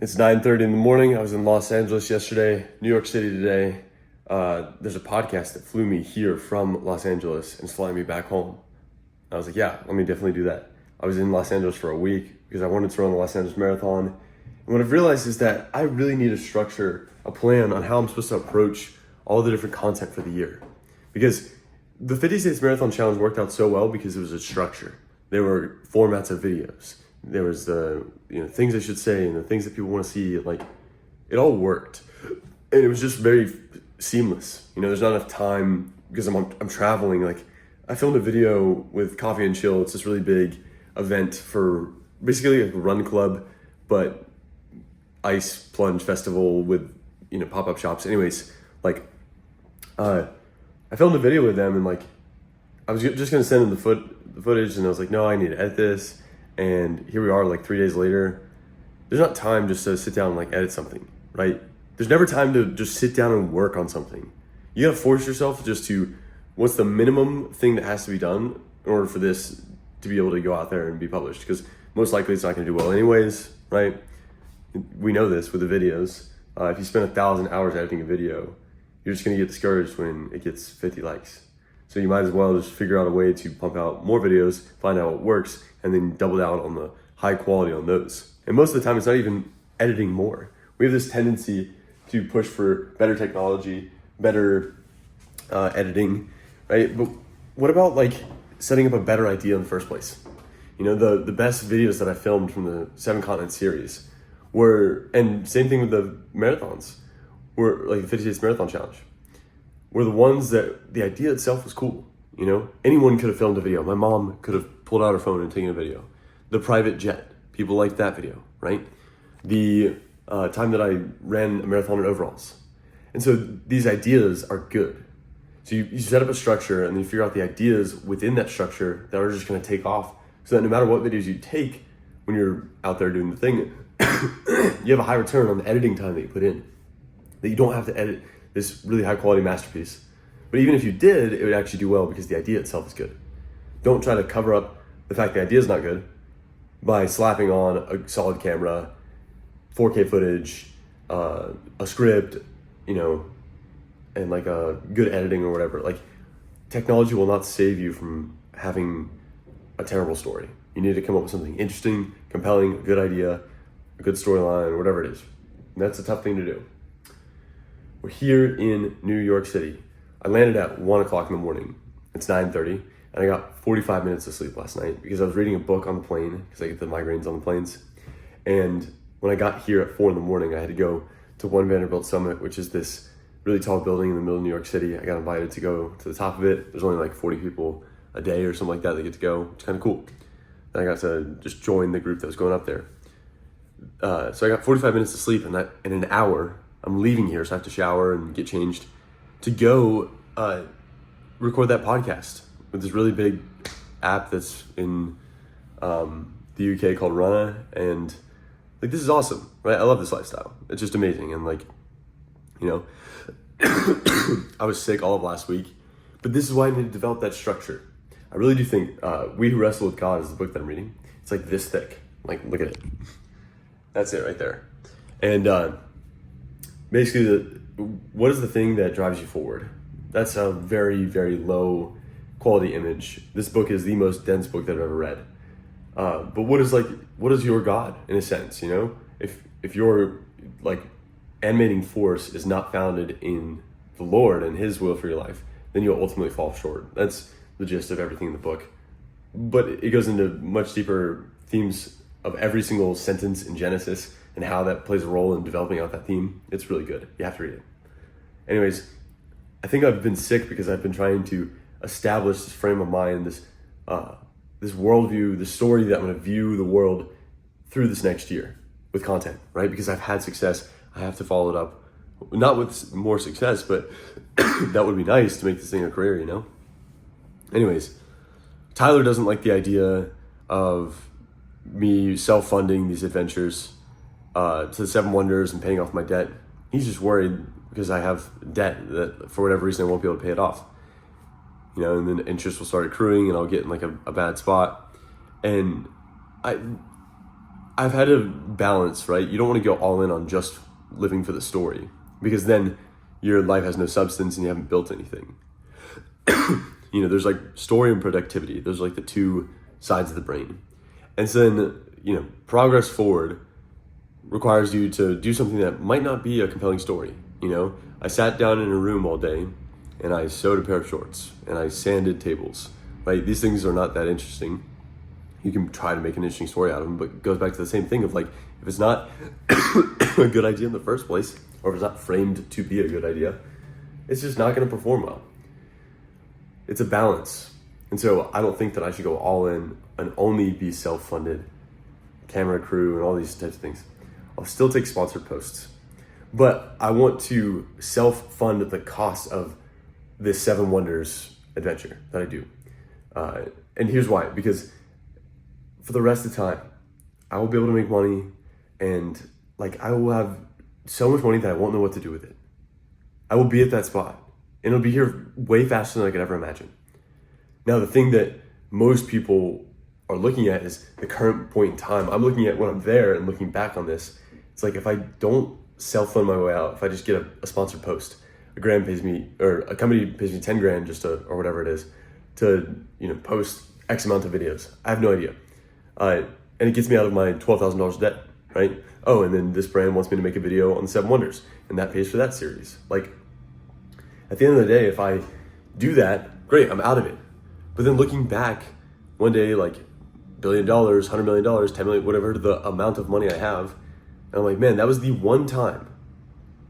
It's 9:30 in the morning. I was in Los Angeles yesterday, New York City today. There's a podcast that flew me here from Los Angeles and is flying me back home. I was like, yeah, let me definitely do that. I was in Los Angeles for a week because I wanted to run the Los Angeles Marathon. And what I've realized is that I really need to structure a plan on how I'm supposed to approach all the different content for the year. Because the 50 States Marathon Challenge worked out so well because it was a structure. There were formats of videos. There was the things I should say and the things that people want to see. Like, it all worked, and it was just very seamless. There's not enough time because I'm traveling. Like, I filmed a video with Coffee and Chill. It's this really big event for basically like a run club, but ice plunge festival with pop-up shops. Anyways, I filmed a video with them, and I was just gonna send them the footage, and I was like, no, I need to edit this. And here we are, 3 days later. There's not time just to sit down and edit something, right? There's never time to just sit down and work on something. You gotta force yourself just to, what's the minimum thing that has to be done in order for this to be able to go out there and be published? Because most likely it's not gonna do well anyways, right? We know this with the videos. If you spend 1,000 hours editing a video, you're just gonna get discouraged when it gets 50 likes. So you might as well just figure out a way to pump out more videos, find out what works, and then double down on the high quality on those. And most of the time, it's not even editing more. We have this tendency to push for better technology, better editing, right? But what about setting up a better idea in the first place? The best videos that I filmed from the 7 Continent series were, and same thing with the marathons, were the 50 States Marathon Challenge, were the ones that the idea itself was cool. Anyone could have filmed a video. My mom could have pulled out her phone and taken a video. The private jet, people liked that video, right? The time that I ran a marathon in overalls. And so these ideas are good. So you set up a structure, and then you figure out the ideas within that structure that are just gonna take off, so that no matter what videos you take when you're out there doing the thing, you have a high return on the editing time that you put in. That you don't have to edit this really high quality masterpiece. But even if you did, it would actually do well because the idea itself is good. Don't try to cover up the fact the idea is not good by slapping on a solid camera, 4K footage, a script, and a good editing or whatever. Technology will not save you from having a terrible story. You need to come up with something interesting, compelling, a good idea, a good storyline, or whatever it is. And that's a tough thing to do. We're here in New York City. I landed at 1 o'clock in the morning. It's 9:30, and I got 45 minutes of sleep last night because I was reading a book on the plane because I get the migraines on the planes. And when I got here at 4 in the morning, I had to go to One Vanderbilt Summit, which is this really tall building in the middle of New York City. I got invited to go to the top of it. There's only 40 people a day or something like that get to go. It's kind of cool. And I got to just join the group that was going up there. So I got 45 minutes of sleep, and in an hour, I'm leaving here, so I have to shower and get changed to go record that podcast with this really big app that's in the UK called Runna, and this is awesome, right? I love this lifestyle. It's just amazing, and I was sick all of last week, but this is why I need to develop that structure. I really do think We Who Wrestle with God is the book that I'm reading. It's this thick. Look at it. That's it right there. And basically, what is the thing that drives you forward? That's a very, very low quality image. This book is the most dense book that I've ever read. But what is your God, in a sense, If your animating force is not founded in the Lord and His will for your life, then you'll ultimately fall short. That's the gist of everything in the book. But it goes into much deeper themes of every single sentence in Genesis and how that plays a role in developing out that theme. It's really good. You have to read it. Anyways, I think I've been sick because I've been trying to establish this frame of mind, this worldview, the story that I'm going to view the world through this next year with content, right? Because I've had success, I have to follow it up, not with more success, but that would be nice to make this thing a career, Anyways, Tyler doesn't like the idea of me self-funding these adventures to the 7 Wonders and paying off my debt. He's just worried because I have debt that for whatever reason I won't be able to pay it off. And then interest will start accruing and I'll get in a bad spot. And I I've had a balance, right? You don't want to go all in on just living for the story, because then your life has no substance and you haven't built anything. You know, there's like story and productivity. Those are like the two sides of the brain. And so then, you know, progress forward requires you to do something that might not be a compelling story. You know, I sat down in a room all day and I sewed a pair of shorts and I sanded tables, right? These things are not that interesting. You can try to make an interesting story out of them, but it goes back to the same thing of like, if it's not a good idea in the first place, or if it's not framed to be a good idea, it's just not going to perform well. It's a balance. And so I don't think that I should go all in and only be self-funded, camera crew and all these types of things. I'll still take sponsored posts, but I want to self-fund the cost of this 7 Wonders adventure that I do. And here's why, because for the rest of the time, I will be able to make money, and like I will have so much money that I won't know what to do with it. I will be at that spot, and it'll be here way faster than I could ever imagine. Now, the thing that most people are looking at is the current point in time. I'm looking at when I'm there and looking back on this. It's like, if I don't self-fund my way out, if I just get a sponsored post, a brand pays me, or a company pays me 10 grand just to, or whatever it is, to, you know, post X amount of videos. I have no idea. And it gets me out of my $12,000 debt, right? Oh, and then this brand wants me to make a video on the 7 Wonders, and that pays for that series. Like, at the end of the day, if I do that, great, I'm out of it. But then looking back one day, like $1 billion, $100 million, $10 million, whatever the amount of money I have, and I'm like, man, that was the one time,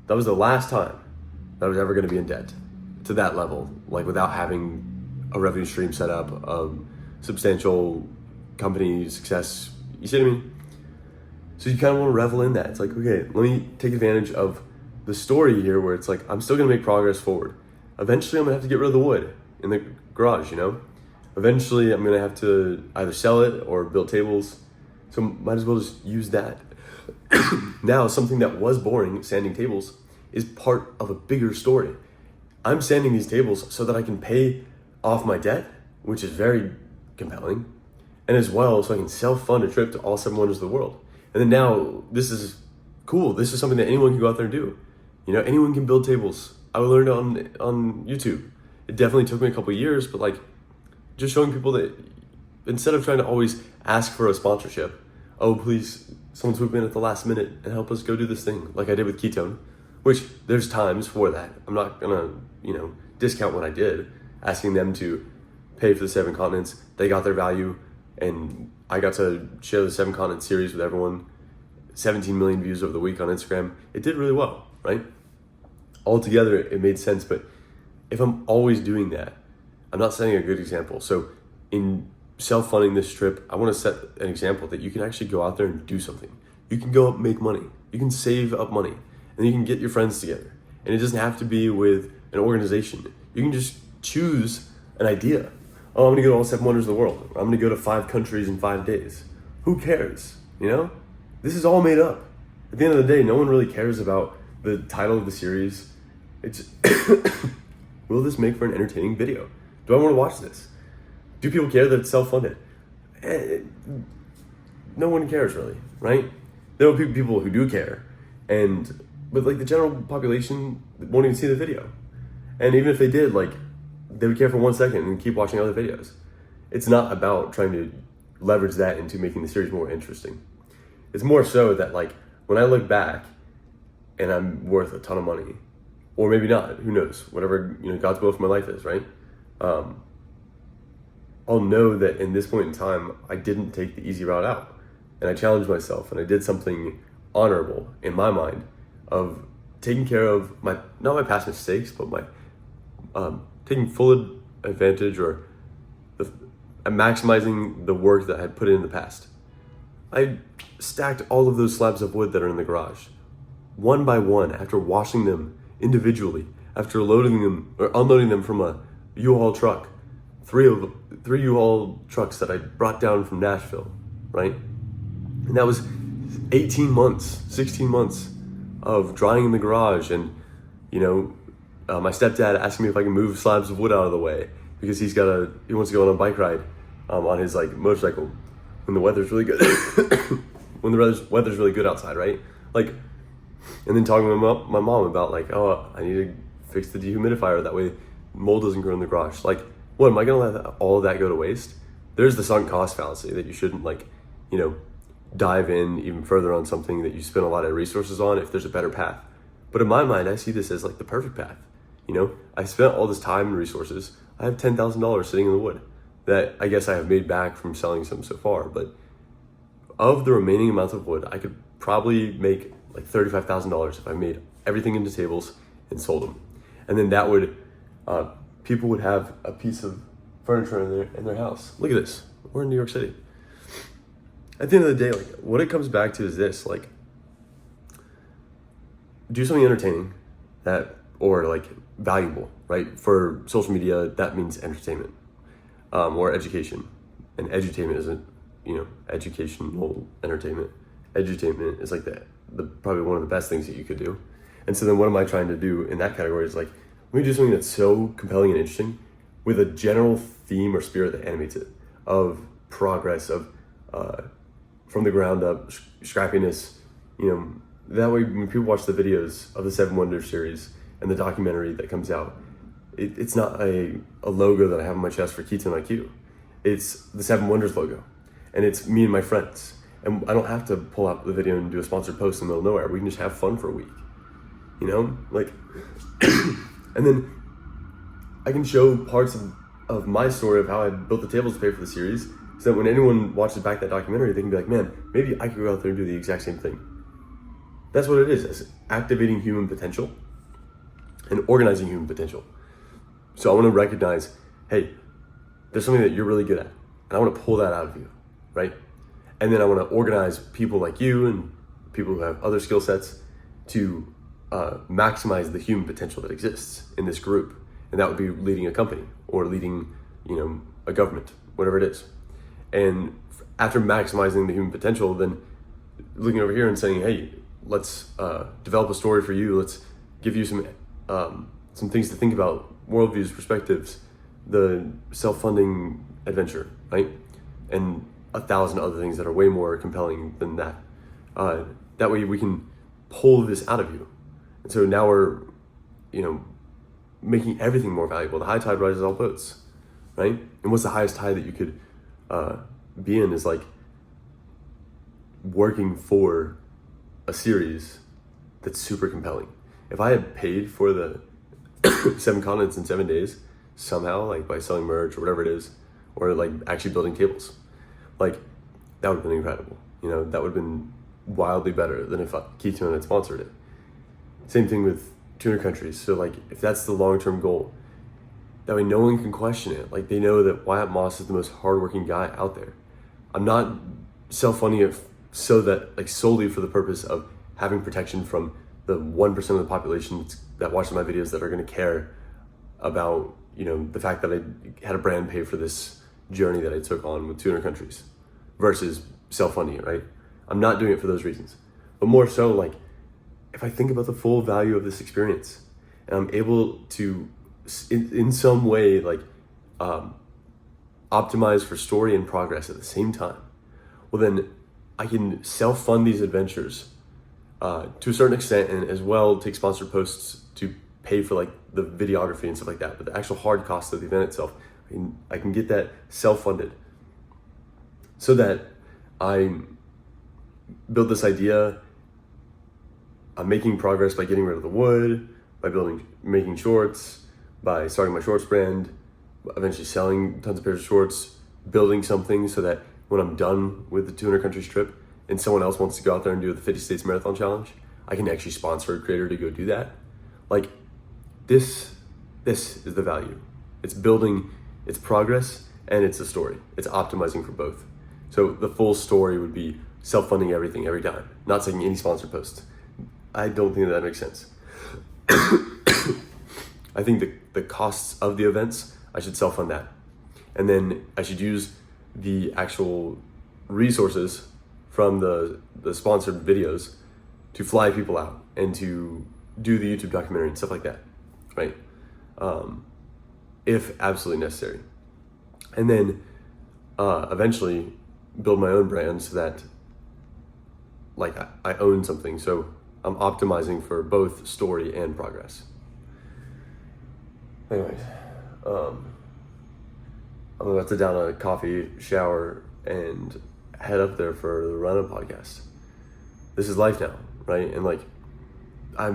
that was the last time that I was ever going to be in debt to that level, like without having a revenue stream set up, a substantial company success. You see what I mean? So you kind of want to revel in that. It's like, okay, let me take advantage of the story here where it's like, I'm still going to make progress forward. Eventually I'm going to have to get rid of the wood in the garage, you know? Eventually I'm going to have to either sell it or build tables. So might as well just use that. Now, something that was boring, sanding tables, is part of a bigger story. I'm sanding these tables so that I can pay off my debt, which is very compelling, and as well so I can self-fund a trip to all 7 Wonders of the world. And then now, this is cool. This is something that anyone can go out there and do. You know, anyone can build tables. I learned on YouTube. It definitely took me a couple of years, but like, just showing people that instead of trying to always ask for a sponsorship, oh, please, someone swoop in at the last minute and help us go do this thing, like I did with Ketone, which there's times for that. I'm not gonna, you know, discount what I did, asking them to pay for the 7 continents. They got their value, and I got to share the 7 continent series with everyone. 17 million views over the week on Instagram. It did really well, right? Altogether, it made sense, but if I'm always doing that, I'm not setting a good example. So in self-funding this trip, I want to set an example that you can actually go out there and do something. You can go out, make money. You can save up money, and you can get your friends together. And it doesn't have to be with an organization. You can just choose an idea. Oh, I'm gonna go to all 7 Wonders of the world. I'm gonna go to 5 countries in 5 days. Who cares, you know? This is all made up. At the end of the day, no one really cares about the title of the series. It's, will this make for an entertaining video? Do I want to watch this? Do people care that it's self-funded? No one cares really, right? There will be people who do care, but like the general population won't even see the video. And even if they did, like, they would care for 1 second and keep watching other videos. It's not about trying to leverage that into making the series more interesting. It's more so that, like, when I look back and I'm worth a ton of money, or maybe not, who knows, whatever, you know, God's will for my life is, right? I'll know that in this point in time, I didn't take the easy route out, and I challenged myself, and I did something honorable in my mind of taking care of not my past mistakes, but my taking full advantage or maximizing the work that I had put in the past. I stacked all of those slabs of wood that are in the garage, one by one, after washing them individually, after loading them or unloading them from a U-Haul truck, three U-Haul trucks that I brought down from Nashville, right? And that was 16 months of drying in the garage, and, you know, my stepdad asked me if I can move slabs of wood out of the way because he wants to go on a bike ride on his like motorcycle when the weather's really good. when the weather's really good outside, right? Like, and then talking to my mom about like, oh, I need to fix the dehumidifier, that way mold doesn't grow in the garage. Like, what, am I gonna let all of that go to waste? There's the sunk cost fallacy that you shouldn't, like, dive in even further on something that you spend a lot of resources on if there's a better path. But in my mind, I see this as like the perfect path. I spent all this time and resources. I have $10,000 sitting in the wood that I guess I have made back from selling some so far. But of the remaining amounts of wood, I could probably make like $35,000 if I made everything into tables and sold them. And then that would, people would have a piece of furniture in their house. Look at this. We're in New York City. At the end of the day, like, what it comes back to is this, like, do something entertaining or like valuable, right? For social media, that means entertainment, or education. And edutainment isn't, educational entertainment. Edutainment is like the probably one of the best things that you could do. And so then what am I trying to do in that category is like, let me do something that's so compelling and interesting with a general theme or spirit that animates it, of progress, of from the ground up, scrappiness. That way when people watch the videos of the Seven Wonders series and the documentary that comes out, it's not a logo that I have on my chest for Ketone IQ. It's the Seven Wonders logo. And it's me and my friends. And I don't have to pull out the video and do a sponsored post in the middle of nowhere. We can just have fun for a week. Like, and then I can show parts of my story of how I built the tables to pay for the series, so that when anyone watches back that documentary, they can be like, man, maybe I could go out there and do the exact same thing. That's what it is. It's activating human potential and organizing human potential. So I want to recognize, hey, there's something that you're really good at, and I want to pull that out of you, right? And then I want to organize people like you and people who have other skill sets to maximize the human potential that exists in this group. And that would be leading a company or leading, a government, whatever it is. And after maximizing the human potential, then looking over here and saying, hey, let's develop a story for you. Let's give you some things to think about, worldviews, perspectives, the self-funding adventure, right? And 1,000 other things that are way more compelling than that. That way we can pull this out of you. And so now we're, making everything more valuable. The high tide rises all boats, right? And what's the highest tide that you could be in is like working for a series that's super compelling. If I had paid for the 7 continents in 7 days somehow, like by selling merch or whatever it is, or like actually building tables, like that would have been incredible. That would have been wildly better than if Ketone had sponsored it. Same thing with 200 countries. So like if that's the long-term goal, that way no one can question it. Like they know that Wyatt Moss is the most hardworking guy out there. I'm not self-funding it so that like solely for the purpose of having protection from the 1% of the population that watches my videos that are going to care about, the fact that I had a brand pay for this journey that I took on with 200 countries versus self-funding it, right? I'm not doing it for those reasons, but more so like if I think about the full value of this experience and I'm able to in some way like optimize for story and progress at the same time, well then I can self-fund these adventures to a certain extent, and as well take sponsored posts to pay for like the videography and stuff like that. But the actual hard cost of the event itself, I can get that self-funded so that I build this idea. I'm making progress by getting rid of the wood, by making shorts, by starting my shorts brand, eventually selling tons of pairs of shorts, building something so that when I'm done with the 200 countries trip and someone else wants to go out there and do the 50 States Marathon Challenge, I can actually sponsor a creator to go do that. Like this is the value. It's building, it's progress, and it's a story. It's optimizing for both. So the full story would be self-funding everything every time, not taking any sponsored posts. I don't think that makes sense. I think the costs of the events, I should self-fund that. And then I should use the actual resources from the sponsored videos to fly people out and to do the YouTube documentary and stuff like that, right? If absolutely necessary. And then eventually build my own brand so that like I own something. So I'm optimizing for both story and progress. Anyways, I'm about to down a coffee, shower, and head up there for the Run Up podcast. This is life now, right? And like, I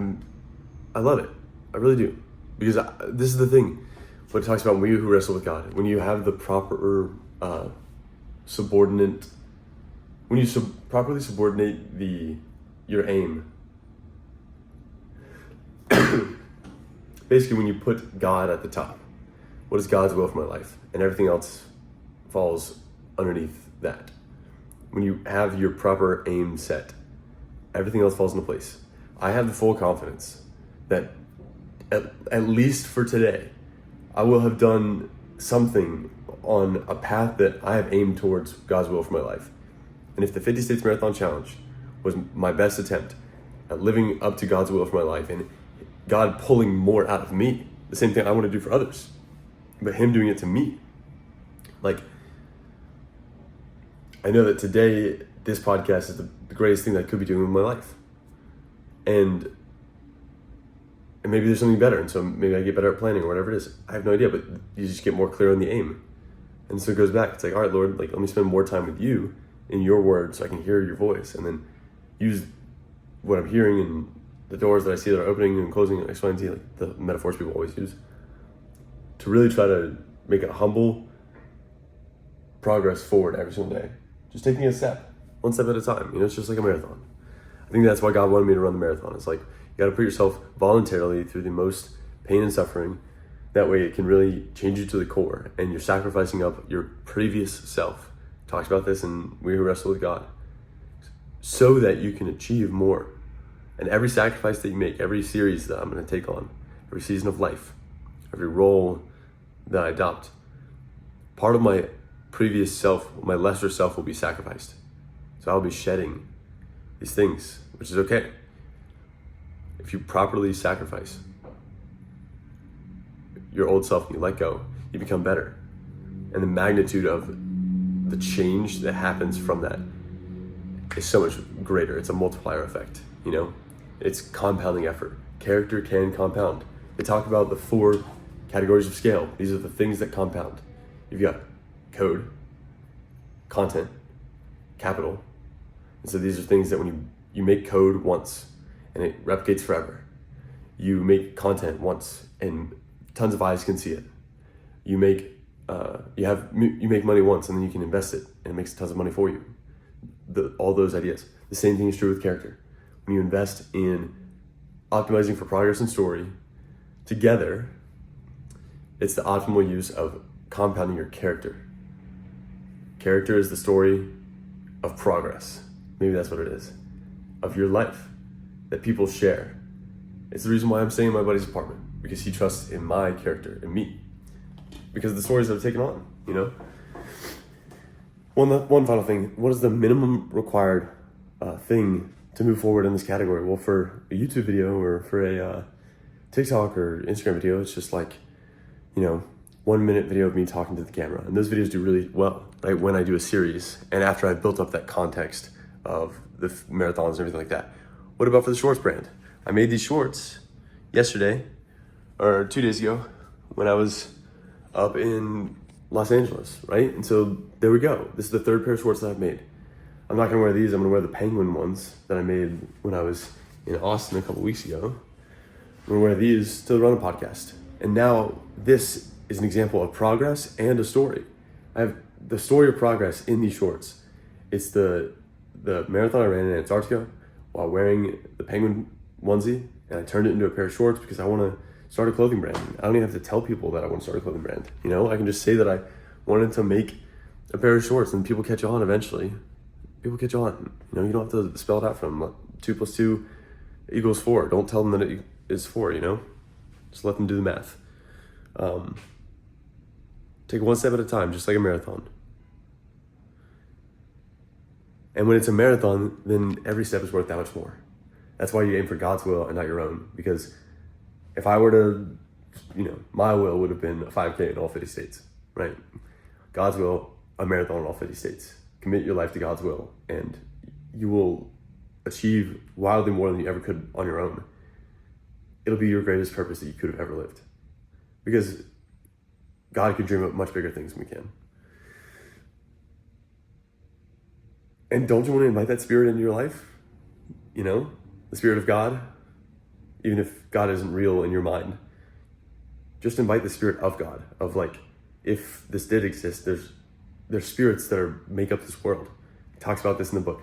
love it. I really do. Because this is the thing, what it talks about when you who wrestle with God, when you have the proper subordinate, when you properly subordinate your aim. Basically, when you put God at the top, what is God's will for my life? And everything else falls underneath that. When you have your proper aim set, everything else falls into place. I have the full confidence that at least for today, I will have done something on a path that I have aimed towards God's will for my life. And if the 50 States Marathon Challenge was my best attempt at living up to God's will for my life and God pulling more out of me, the same thing I want to do for others, but Him doing it to me. Like, I know that today, this podcast is the greatest thing that I could be doing with my life. And maybe there's something better, and so maybe I get better at planning or whatever it is. I have no idea, but you just get more clear on the aim. And so it goes back. It's like, all right, Lord, like, let me spend more time with you in your word so I can hear your voice, and then use what I'm hearing and the doors that I see that are opening and closing and explaining, like the metaphors people always use, to really try to make a humble progress forward every single day. Just taking a step, one step at a time. You know, it's just like a marathon. I think that's why God wanted me to run the marathon. It's like, you got to put yourself voluntarily through the most pain and suffering. That way it can really change you to the core, and you're sacrificing up your previous self. Talks about this in We Who Wrestle with God, so that you can achieve more. And every sacrifice that you make, every series that I'm going to take on, every season of life, every role that I adopt, part of my previous self, my lesser self, will be sacrificed. So I'll be shedding these things, which is okay. If you properly sacrifice your old self and you let go, you become better. And the magnitude of the change that happens from that is so much greater. It's a multiplier effect, you know? It's compounding effort. Character can compound. They talk about the 4 categories of scale. These are the things that compound. You've got code, content, capital. And so these are things that when you make code once and it replicates forever. You make content once and tons of eyes can see it. You make money once and then you can invest it and it makes tons of money for you. All those ideas. The same thing is true with character. When you invest in optimizing for progress and story together, it's the optimal use of compounding your character. Character is the story of progress. Maybe that's what it is. Of your life that people share. It's the reason why I'm staying in my buddy's apartment, because he trusts in my character, in me. Because of the stories that I've taken on, you know? One final thing. What is the minimum required thing to move forward in this category? Well, for a YouTube video or for a TikTok or Instagram video, it's just like, 1 minute video of me talking to the camera. And those videos do really well, right? When I do a series and after I've built up that context of the marathons and everything like that. What about for the shorts brand? I made these shorts yesterday or 2 days ago when I was up in Los Angeles, right? And so there we go. This is the 3rd pair of shorts that I've made. I'm not gonna wear these. I'm gonna wear the penguin ones that I made when I was in Austin a couple weeks ago. I'm gonna wear these to the Run Up podcast. And now this is an example of progress and a story. I have the story of progress in these shorts. It's the marathon I ran in Antarctica while wearing the penguin onesie, and I turned it into a pair of shorts because I want to start a clothing brand. I don't even have to tell people that I want to start a clothing brand. I can just say that I wanted to make a pair of shorts, and people catch on eventually. People catch on. You don't have to spell it out for them. 2 + 2 = 4. Don't tell them that it is 4. Just let them do the math. Take one step at a time, just like a marathon. And when it's a marathon, then every step is worth that much more. That's why you aim for God's will and not your own. Because if I were to, my will would have been a 5K in all 50 states, right? God's will, a marathon in all 50 states. Commit your life to God's will, and you will achieve wildly more than you ever could on your own, it'll be your greatest purpose that you could have ever lived. Because God can dream up much bigger things than we can. And don't you want to invite that spirit into your life? You know, the spirit of God, even if God isn't real in your mind, just invite the spirit of God, of like, if this did exist, there's spirits that make up this world. He talks about this in the book.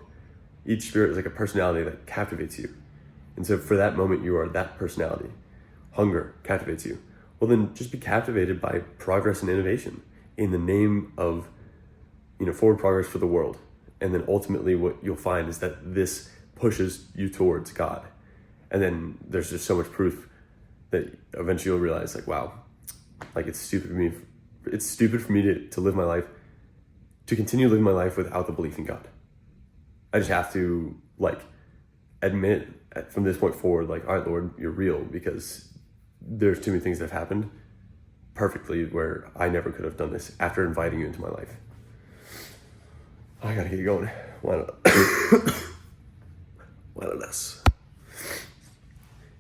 Each spirit is like a personality that captivates you. And so for that moment, you are that personality. Hunger captivates you. Well, then just be captivated by progress and innovation in the name of, forward progress for the world. And then ultimately what you'll find is that this pushes you towards God. And then there's just so much proof that eventually you'll realize, like, wow, like it's stupid for me to live my life, to continue living my life without the belief in God. I just have to admit from this point forward, like, all right, Lord, you're real, because there's too many things that have happened perfectly where I never could have done this after inviting you into my life. I gotta get going. Why not us?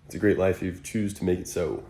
It's a great life if you choose to make it so.